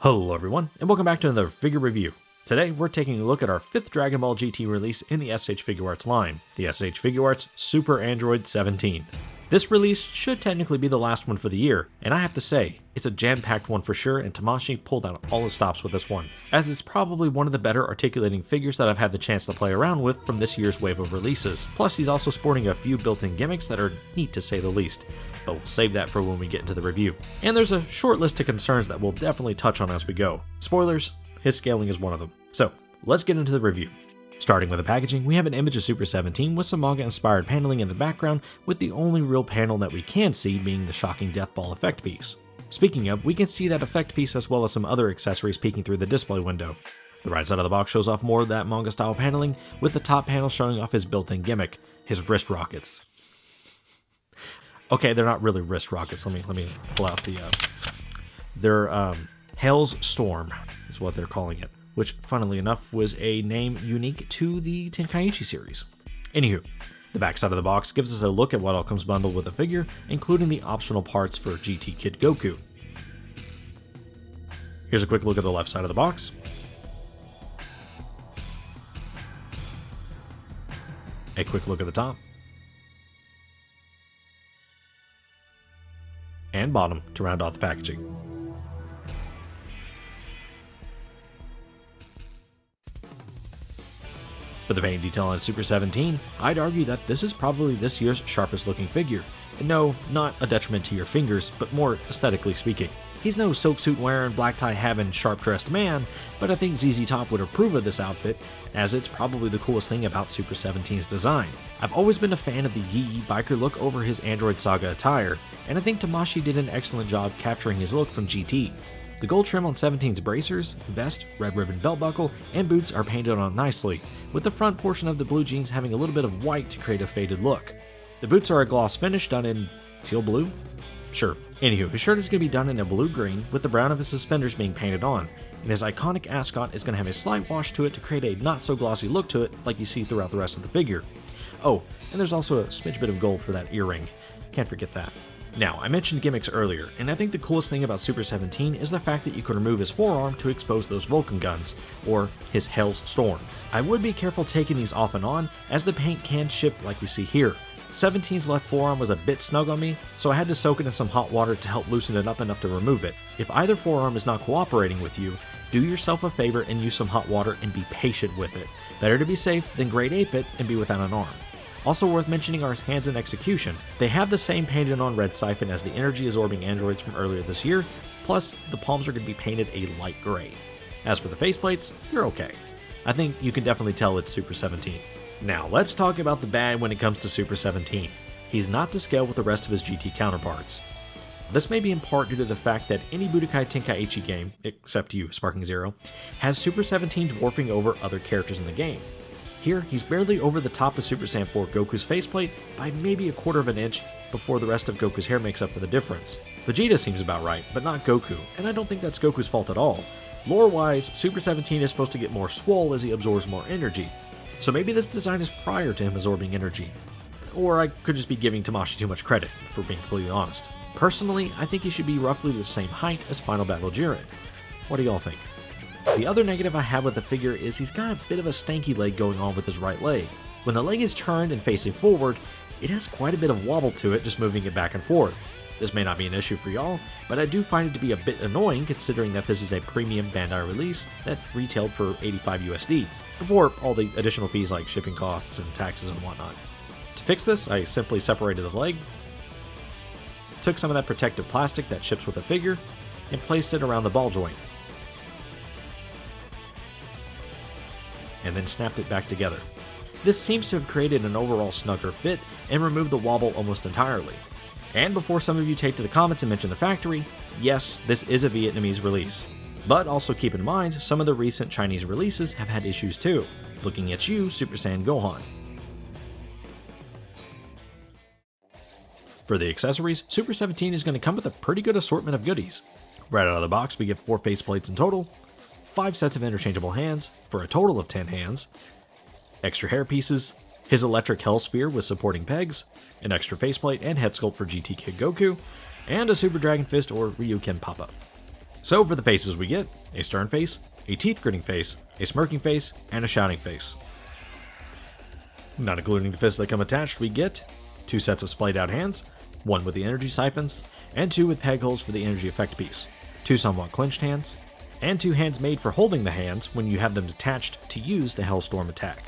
Hello everyone, and welcome back to another figure review. Today we're taking a look at our 5th Dragon Ball GT release in the S.H.Figuarts line, the S.H.Figuarts Super Android 17. This release should technically be the last one for the year, and I have to say, it's a jam-packed one for sure, and Tamashii pulled out all the stops with this one, as it's probably one of the better articulating figures that I've had the chance to play around with from this year's wave of releases. Plus he's also sporting a few built-in gimmicks that are neat to say the least, but we'll save that for when we get into the review. And there's a short list of concerns that we'll definitely touch on as we go. Spoilers, his scaling is one of them. So, let's get into the review. Starting with the packaging, we have an image of Super 17 with some manga-inspired paneling in the background, with the only real panel that we can see being the shocking Death Ball effect piece. Speaking of, we can see that effect piece as well as some other accessories peeking through the display window. The right side of the box shows off more of that manga-style paneling, with the top panel showing off his built-in gimmick, his wrist rockets. Okay, they're not really wrist rockets. Let me pull out the they're Hell's Storm is what they're calling it, which funnily enough was a name unique to the Tenkaichi series. Anywho, the back side of the box gives us a look at what all comes bundled with the figure, including the optional parts for GT Kid Goku. Here's a quick look at the left side of the box. A quick look at the top. And bottom to round off the packaging. For the paint detail on Super 17, I'd argue that this is probably this year's sharpest looking figure. And no, not a detriment to your fingers, but more aesthetically speaking. He's no silk suit wearing, black tie having, sharp dressed man, but I think ZZ Top would approve of this outfit, as it's probably the coolest thing about Super 17's design. I've always been a fan of the Yee biker look over his Android Saga attire, and I think Tamashii did an excellent job capturing his look from GT. The gold trim on 17's bracers, vest, red ribbon belt buckle, and boots are painted on nicely, with the front portion of the blue jeans having a little bit of white to create a faded look. The boots are a gloss finish done in teal blue? Sure. Anywho, his shirt is going to be done in a blue-green, with the brown of his suspenders being painted on, and his iconic ascot is going to have a slight wash to it to create a not-so-glossy look to it like you see throughout the rest of the figure. Oh, and there's also a smidge bit of gold for that earring. Can't forget that. Now, I mentioned gimmicks earlier, and I think the coolest thing about Super 17 is the fact that you can remove his forearm to expose those Vulcan guns, or his Hell's Storm. I would be careful taking these off and on, as the paint can chip like we see here. 17's left forearm was a bit snug on me, so I had to soak it in some hot water to help loosen it up enough to remove it. If either forearm is not cooperating with you, do yourself a favor and use some hot water and be patient with it. Better to be safe than grade ape it and be without an arm. Also worth mentioning are his hands in execution. They have the same painted on red siphon as the energy absorbing androids from earlier this year, plus the palms are going to be painted a light gray. As for the faceplates, you're okay. I think you can definitely tell it's Super 17. Now, let's talk about the bad when it comes to Super 17. He's not to scale with the rest of his GT counterparts. This may be in part due to the fact that any Budokai Tenkaichi game, except you, Sparking Zero, has Super 17 dwarfing over other characters in the game. Here, he's barely over the top of Super Saiyan 4 Goku's faceplate by maybe a quarter of an inch before the rest of Goku's hair makes up for the difference. Vegeta seems about right, but not Goku, and I don't think that's Goku's fault at all. Lore-wise, Super 17 is supposed to get more swole as he absorbs more energy. So maybe this design is prior to him absorbing energy. Or I could just be giving Tamashii too much credit, for being completely honest. Personally, I think he should be roughly the same height as Final Battle Jiren. What do y'all think? The other negative I have with the figure is he's got a bit of a stanky leg going on with his right leg. When the leg is turned and facing forward, it has quite a bit of wobble to it, just moving it back and forth. This may not be an issue for y'all, but I do find it to be a bit annoying considering that this is a premium Bandai release that retailed for 85 USD. Before all the additional fees like shipping costs and taxes and whatnot. To fix this, I simply separated the leg, took some of that protective plastic that ships with the figure, and placed it around the ball joint, and then snapped it back together. This seems to have created an overall snugger fit and removed the wobble almost entirely. And before some of you take to the comments and mention the factory, yes, this is a Vietnamese release. But also keep in mind, some of the recent Chinese releases have had issues too. Looking at you, Super Saiyan Gohan. For the accessories, Super 17 is going to come with a pretty good assortment of goodies. Right out of the box, we get 4 faceplates in total, 5 sets of interchangeable hands, for a total of 10 hands, extra hair pieces, his electric hell sphere with supporting pegs, an extra faceplate and head sculpt for GT Kid Goku, and a Super Dragon Fist or Ryuken pop-up. So for the faces we get a stern face, a teeth gritting face, a smirking face, and a shouting face. Not including the fists that come attached, we get 2 sets of splayed out hands, 1 with the energy siphons, and 2 with peg holes for the energy effect piece, 2 somewhat clenched hands, and 2 hands made for holding the hands when you have them detached to use the Hellstorm attack.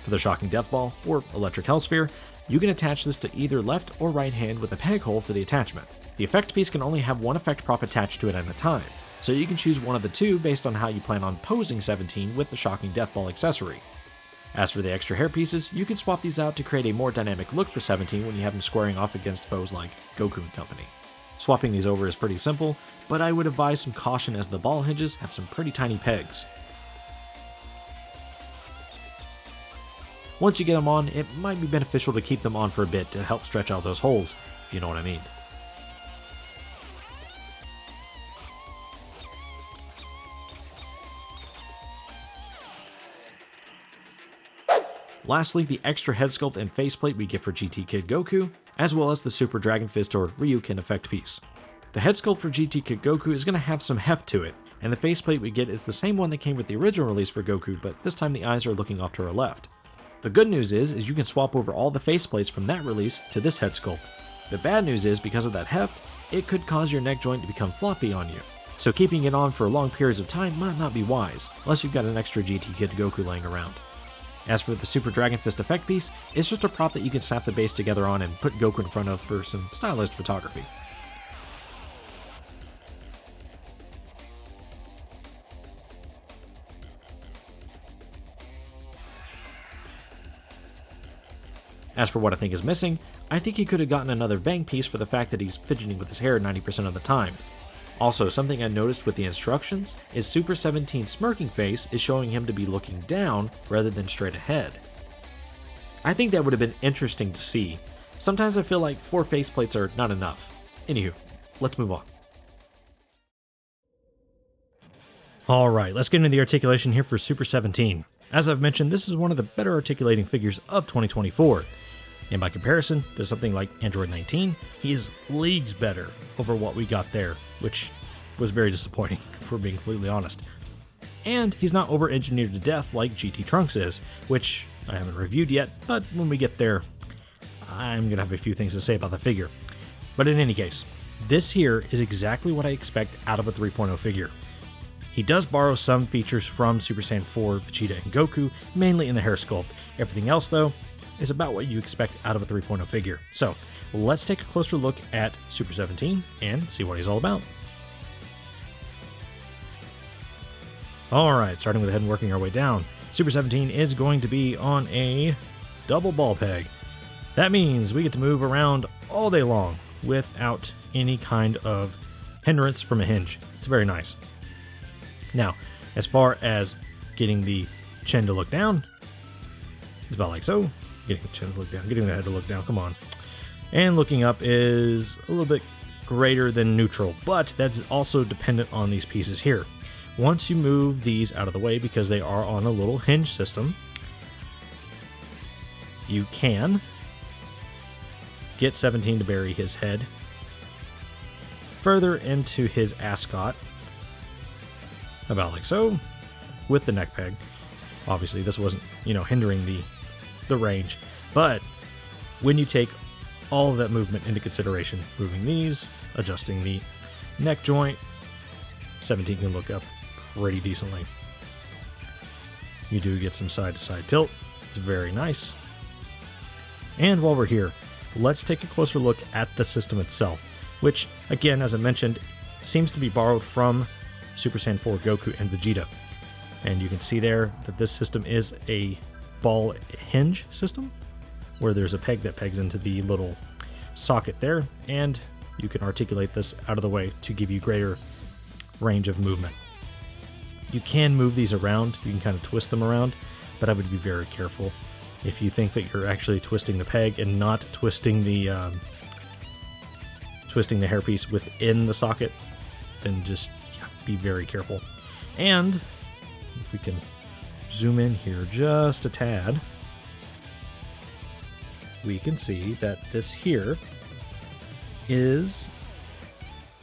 For the Shocking Death Ball, or Electric Hellsphere, you can attach this to either left or right hand with a peg hole for the attachment. The effect piece can only have 1 effect prop attached to it at a time, so you can choose one of the 2 based on how you plan on posing 17 with the Shocking Death Ball accessory. As for the extra hair pieces, you can swap these out to create a more dynamic look for 17 when you have him squaring off against foes like Goku and company. Swapping these over is pretty simple, but I would advise some caution as the ball hinges have some pretty tiny pegs. Once you get them on, it might be beneficial to keep them on for a bit to help stretch out those holes, if you know what I mean. Lastly, the extra head sculpt and faceplate we get for GT Kid Goku, as well as the Super Dragon Fist or Ryukin effect piece. The head sculpt for GT Kid Goku is going to have some heft to it, and the faceplate we get is the same one that came with the original release for Goku, but this time the eyes are looking off to our left. The good news is you can swap over all the faceplates from that release to this head sculpt. The bad news is because of that heft, it could cause your neck joint to become floppy on you, so keeping it on for long periods of time might not be wise, unless you've got an extra GT Kid Goku laying around. As for the Super Dragon Fist effect piece, it's just a prop that you can snap the base together on and put Goku in front of for some stylized photography. As for what I think is missing, I think he could have gotten another bang piece for the fact that he's fidgeting with his hair 90% of the time. Also, something I noticed with the instructions is Super 17's smirking face is showing him to be looking down rather than straight ahead. I think that would have been interesting to see. Sometimes I feel like 4 faceplates are not enough. Anywho, let's move on. Alright, let's get into the articulation here for Super 17. As I've mentioned, this is one of the better articulating figures of 2024. And by comparison to something like Android 19, he is leagues better over what we got there, which was very disappointing, if we're being completely honest. And he's not over-engineered to death like GT Trunks is, which I haven't reviewed yet, but when we get there, I'm going to have a few things to say about the figure. But in any case, this here is exactly what I expect out of a 3.0 figure. He does borrow some features from Super Saiyan 4, Vegeta, and Goku, mainly in the hair sculpt. Everything else, though, is about what you expect out of a 3.0 figure. So, let's take a closer look at Super 17 and see what he's all about. Alright, starting with the head and working our way down. Super 17 is going to be on a double ball peg. That means we get to move around all day long without any kind of hindrance from a hinge. It's very nice. Now, as far as getting the chin to look down, it's about like so. Getting the chin to look down, getting the head to look down, come on. And looking up is a little bit greater than neutral, but that's also dependent on these pieces here. Once you move these out of the way, because they are on a little hinge system, you can get 17 to bury his head further into his ascot, about like so, with the neck peg. Obviously, this wasn't, hindering the range, but when you take all of that movement into consideration, moving these, adjusting the neck joint, 17 can look up pretty decently. You do get some side-to-side tilt. It's very nice. And while we're here, let's take a closer look at the system itself, which, again, as I mentioned, seems to be borrowed from Super Saiyan 4 Goku and Vegeta. And you can see there that this system is a ball hinge system, where there's a peg that pegs into the little socket there, and you can articulate this out of the way to give you greater range of movement. You can move these around, you can kind of twist them around, but I would be very careful. If you think that you're actually twisting the peg and not twisting the hairpiece within the socket, then just be very careful. And if we can zoom in here just a tad, we can see that this here is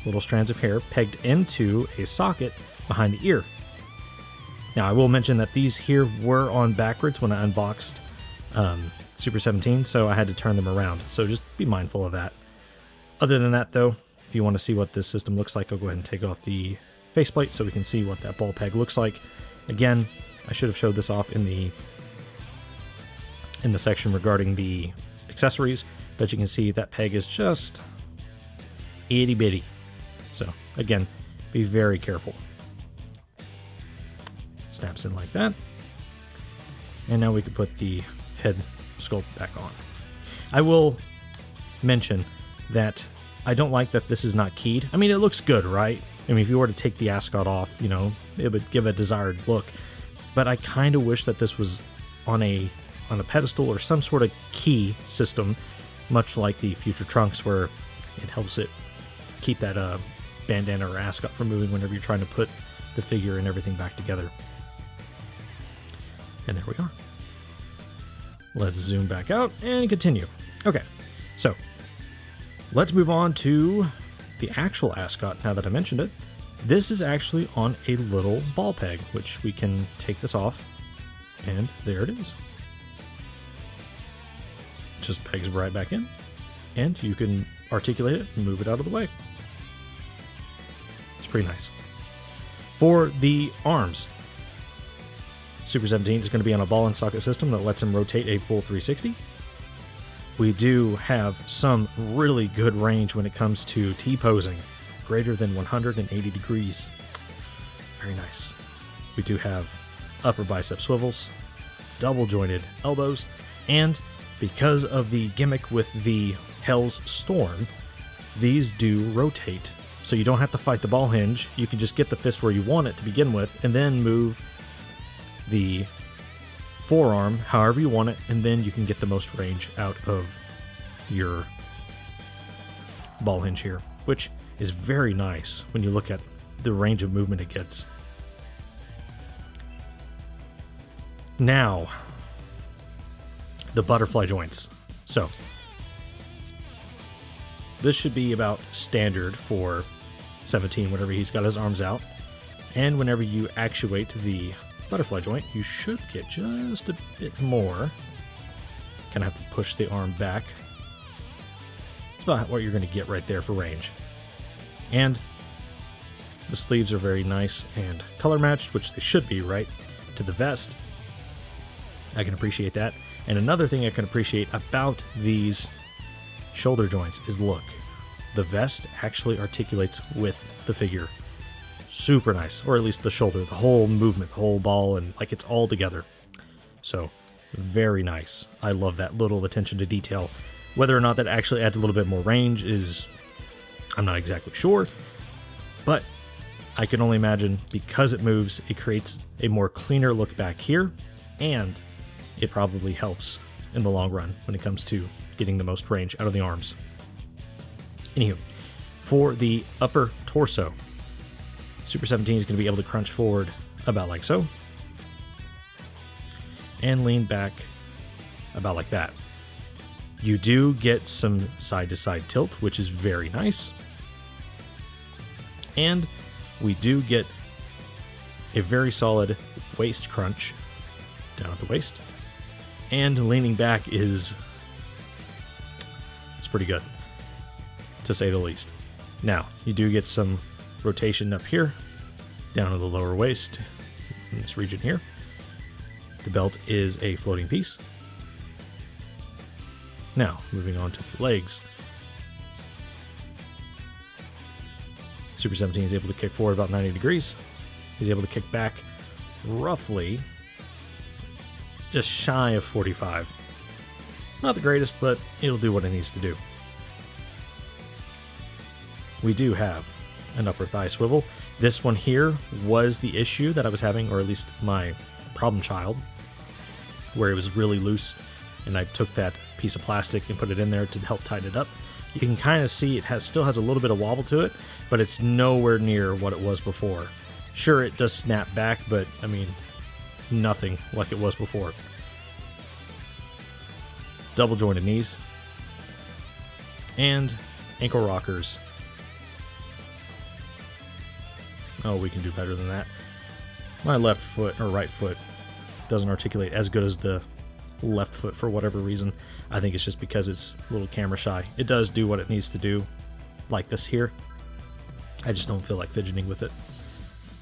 little strands of hair pegged into a socket behind the ear. Now, I will mention that these here were on backwards when I unboxed Super 17, so I had to turn them around. So just be mindful of that. Other than that, though, if you want to see what this system looks like, I'll go ahead and take off the faceplate so we can see what that ball peg looks like. Again, I should have showed this off in the section regarding the accessories, but you can see that peg is just itty bitty. So again, be very careful. Snaps in like that. And now we can put the head sculpt back on. I will mention that I don't like that this is not keyed. I mean, it looks good, right? I mean, if you were to take the ascot off, you know, it would give a desired look. But I kind of wish that this was on a pedestal or some sort of key system, much like the Future Trunks, where it helps it keep that bandana or ascot from moving whenever you're trying to put the figure and everything back together. And there we are. Let's zoom back out and continue. Okay, so let's move on to the actual ascot now that I mentioned it. This is actually on a little ball peg, which we can take this off, and there it is. Just pegs right back in, and you can articulate it and move it out of the way. It's pretty nice. For the arms, Super 17 is going to be on a ball and socket system that lets him rotate a full 360. We do have some really good range when it comes to T-posing, greater than 180 degrees. Very nice. We do have upper bicep swivels, double jointed elbows, and because of the gimmick with the Hell's Storm, these do rotate. So you don't have to fight the ball hinge. You can just get the fist where you want it to begin with, and then move the forearm however you want it, and then you can get the most range out of your ball hinge here, which is very nice when you look at the range of movement it gets. Now, the butterfly joints. So, this should be about standard for 17 whenever he's got his arms out. And whenever you actuate the butterfly joint, you should get just a bit more. Kind of have to push the arm back. It's about what you're going to get right there for range. And the sleeves are very nice and color matched, which they should be, right, to the vest. I can appreciate that. And another thing I can appreciate about these shoulder joints is, look, the vest actually articulates with the figure. Super nice. Or at least the shoulder, the whole movement, the whole ball, and like it's all together. So, very nice. I love that little attention to detail. Whether or not that actually adds a little bit more range is, I'm not exactly sure. But I can only imagine because it moves, it creates a more cleaner look back here, and it probably helps in the long run when it comes to getting the most range out of the arms. Anywho, for the upper torso, Super 17 is going to be able to crunch forward about like so, and lean back about like that. You do get some side-to-side tilt, which is very nice. And we do get a very solid waist crunch down at the waist. And leaning back is pretty good, to say the least. Now, you do get some rotation up here, down to the lower waist, in this region here. The belt is a floating piece. Now, moving on to the legs. Super 17 is able to kick forward about 90 degrees. He's able to kick back roughly just shy of 45. Not the greatest, but it'll do what it needs to do. We do have an upper thigh swivel. This one here was the issue that I was having, or at least my problem child, where it was really loose, and I took that piece of plastic and put it in there to help tighten it up. You can kind of see it still has a little bit of wobble to it, but it's nowhere near what it was before. Sure, it does snap back, but I mean, nothing like it was before. Double jointed knees and ankle rockers oh, we can do better than that. My left foot, or right foot, doesn't articulate as good as the left foot for whatever reason. I think it's just because it's a little camera shy. It does do what it needs to do, like this here. I just don't feel like fidgeting with it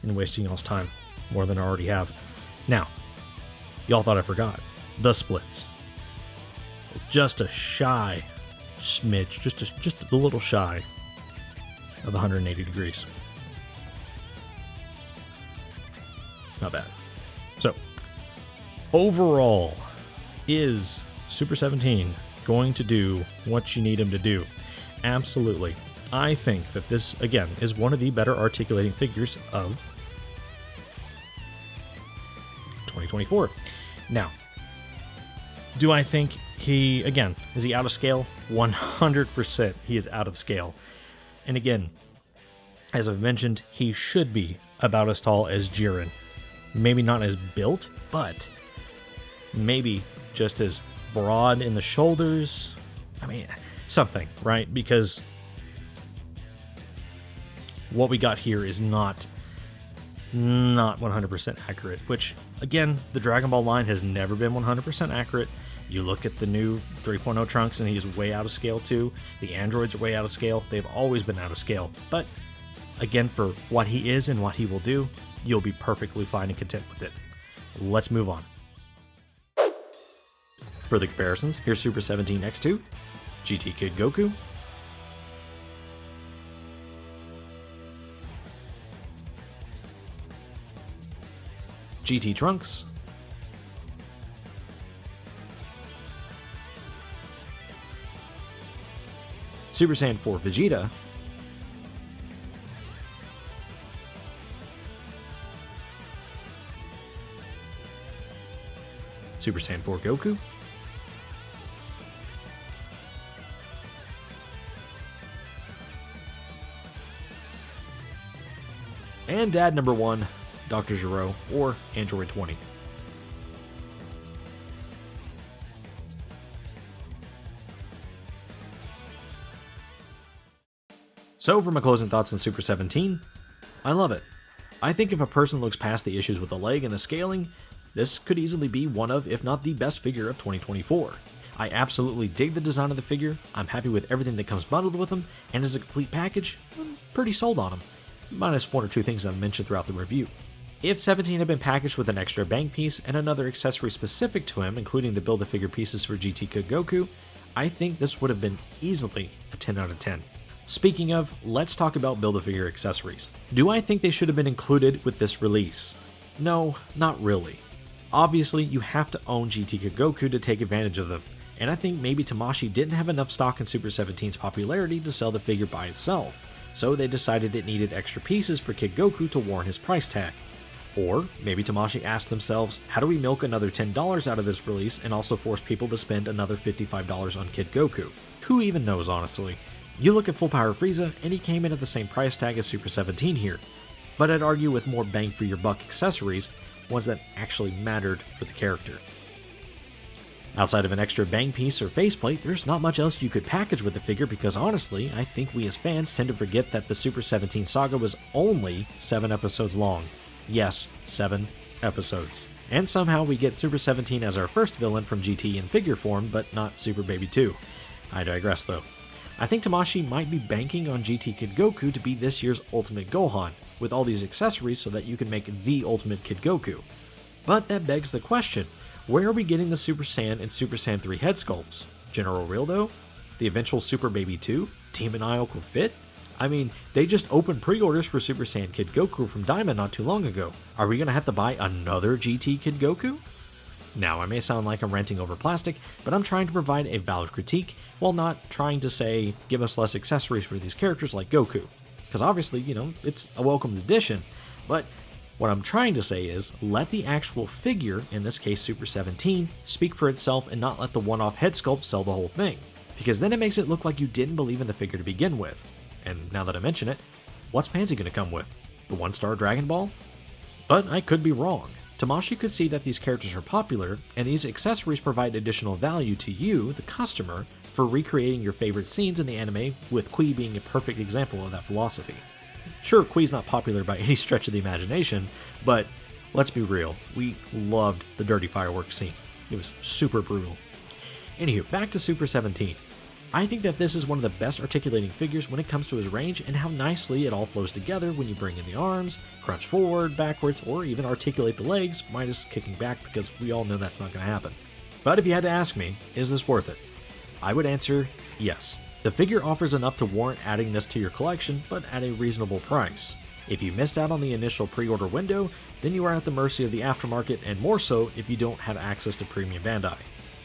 and wasting y'all's time more than I already have. Now, y'all thought I forgot. The splits. Just a shy smidge, just a little shy of 180 degrees. Not bad. So, overall, is Super 17 going to do what you need him to do? Absolutely. I think that this, again, is one of the better articulating figures of 2024. Now, do I think he, again, is he out of scale? 100% he is out of scale. And again, as I've mentioned, he should be about as tall as Jiren. Maybe not as built, but maybe just as broad in the shoulders. I mean, something, right? Because what we got here is not 100% accurate, which, again, the Dragon Ball line has never been 100% accurate. You look at the new 3.0 Trunks and he's way out of scale too. The androids are way out of scale. They've always been out of scale. But, again, for what he is and what he will do, you'll be perfectly fine and content with it. Let's move on. For the comparisons, here's Super 17 X2, GT Kid Goku, GT Trunks, Super Saiyan 4 Vegeta, Super Saiyan 4 Goku, and Dad number 1, Dr. Gero, or Android 20. So for my closing thoughts on Super 17, I love it. I think if a person looks past the issues with the leg and the scaling, this could easily be one of, if not the best figure of 2024. I absolutely dig the design of the figure, I'm happy with everything that comes bundled with him, and as a complete package, I'm pretty sold on him. Minus one or two things I've mentioned throughout the review. If 17 had been packaged with an extra bank piece and another accessory specific to him, including the Build-A-Figure pieces for GT Kid Goku, I think this would have been easily a 10 out of 10. Speaking of, let's talk about Build-A-Figure accessories. Do I think they should have been included with this release? No, not really. Obviously, you have to own GT Kid Goku to take advantage of them, and I think maybe Tamashii didn't have enough stock in Super 17's popularity to sell the figure by itself, so they decided it needed extra pieces for Kid Goku to warrant his price tag. Or maybe Tamashii asked themselves, how do we milk another $10 out of this release and also force people to spend another $55 on Kid Goku? Who even knows, honestly? You look at Full Power Frieza, and he came in at the same price tag as Super 17 here, but I'd argue with more bang for your buck accessories, ones that actually mattered for the character. Outside of an extra bang piece or faceplate, there's not much else you could package with the figure because honestly, I think we as fans tend to forget that the Super 17 saga was only 7 episodes long. Yes, 7 episodes. And somehow we get Super 17 as our first villain from GT in figure form, but not Super Baby 2. I digress though. I think Tamashii might be banking on GT Kid Goku to be this year's Ultimate Gohan, with all these accessories so that you can make the Ultimate Kid Goku. But that begs the question, where are we getting the Super Saiyan and Super Saiyan 3 head sculpts? General Rildo? The eventual Super Baby 2? Demon Eye Uncle Fit? I mean, they just opened pre-orders for Super Saiyan Kid Goku from Diamond not too long ago. Are we going to have to buy another GT Kid Goku? Now, I may sound like I'm ranting over plastic, but I'm trying to provide a valid critique, while not trying to say, give us less accessories for these characters like Goku. Because obviously, it's a welcome addition, but what I'm trying to say is, let the actual figure, in this case Super 17, speak for itself and not let the one-off head sculpt sell the whole thing. Because then it makes it look like you didn't believe in the figure to begin with. And now that I mention it, what's Pansy going to come with? The one-star Dragon Ball? But I could be wrong. Tamashii could see that these characters are popular, and these accessories provide additional value to you, the customer, for recreating your favorite scenes in the anime, with Kui being a perfect example of that philosophy. Sure, Kui's not popular by any stretch of the imagination, but let's be real, we loved the dirty fireworks scene. It was super brutal. Anywho, back to Super 17. I think that this is one of the best articulating figures when it comes to his range and how nicely it all flows together when you bring in the arms, crunch forward, backwards, or even articulate the legs, minus kicking back because we all know that's not going to happen. But if you had to ask me, is this worth it? I would answer yes. The figure offers enough to warrant adding this to your collection, but at a reasonable price. If you missed out on the initial pre-order window, then you are at the mercy of the aftermarket, and more so if you don't have access to Premium Bandai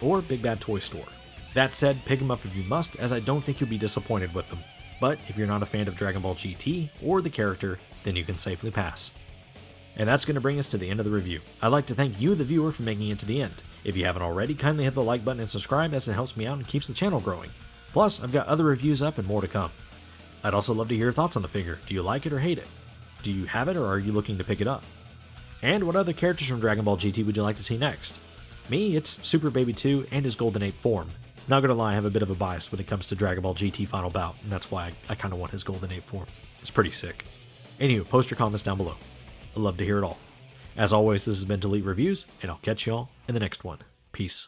or Big Bad Toy Store. That said, pick them up if you must, as I don't think you'll be disappointed with them. But if you're not a fan of Dragon Ball GT or the character, then you can safely pass. And that's going to bring us to the end of the review. I'd like to thank you, the viewer, for making it to the end. If you haven't already, kindly hit the like button and subscribe, as it helps me out and keeps the channel growing. Plus, I've got other reviews up and more to come. I'd also love to hear your thoughts on the figure. Do you like it or hate it? Do you have it or are you looking to pick it up? And what other characters from Dragon Ball GT would you like to see next? Me, it's Super Baby 2 and his Golden Ape form. Not gonna lie, I have a bit of a bias when it comes to Dragon Ball GT Final Bout, and that's why I kinda want his Golden Ape form. It's pretty sick. Anywho, post your comments down below. I'd love to hear it all. As always, this has been Delete Reviews, and I'll catch y'all in the next one. Peace.